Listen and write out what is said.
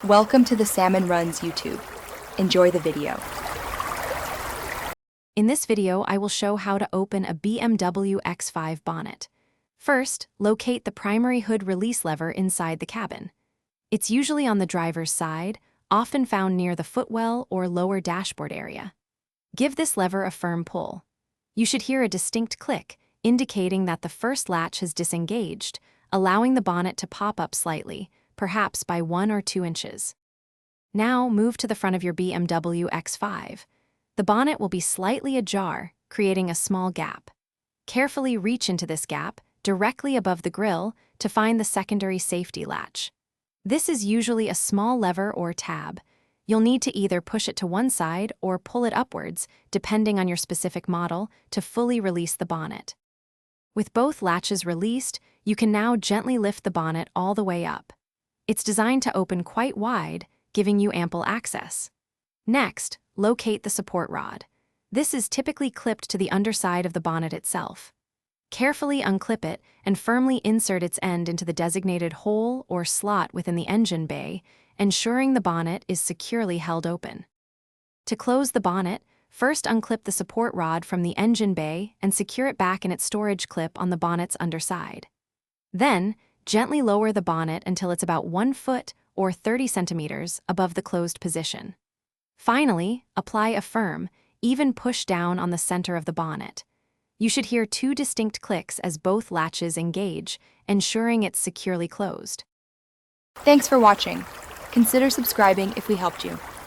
Welcome to the Salmon Runs YouTube. Enjoy the video. In this video, I will show how to open a BMW X5 bonnet. First, locate the primary hood release lever inside the cabin. It's usually on the driver's side, often found near the footwell or lower dashboard area. Give this lever a firm pull. You should hear a distinct click, indicating that the first latch has disengaged, allowing the bonnet to pop up slightly, perhaps by 1 or 2 inches. Now move to the front of your BMW X5. The bonnet will be slightly ajar, creating a small gap. Carefully reach into this gap, directly above the grille, to find the secondary safety latch. This is usually a small lever or tab. You'll need to either push it to one side or pull it upwards, depending on your specific model, to fully release the bonnet. With both latches released, you can now gently lift the bonnet all the way up. It's designed to open quite wide, giving you ample access. Next, locate the support rod. This is typically clipped to the underside of the bonnet itself. Carefully unclip it and firmly insert its end into the designated hole or slot within the engine bay, ensuring the bonnet is securely held open. To close the bonnet, first unclip the support rod from the engine bay and secure it back in its storage clip on the bonnet's underside. Then, gently lower the bonnet until it's about 1 foot or 30 centimeters above the closed position. Finally, apply a firm, even push down on the center of the bonnet. You should hear 2 distinct clicks as both latches engage, ensuring it's securely closed. Thanks for watching. Consider subscribing if we helped you.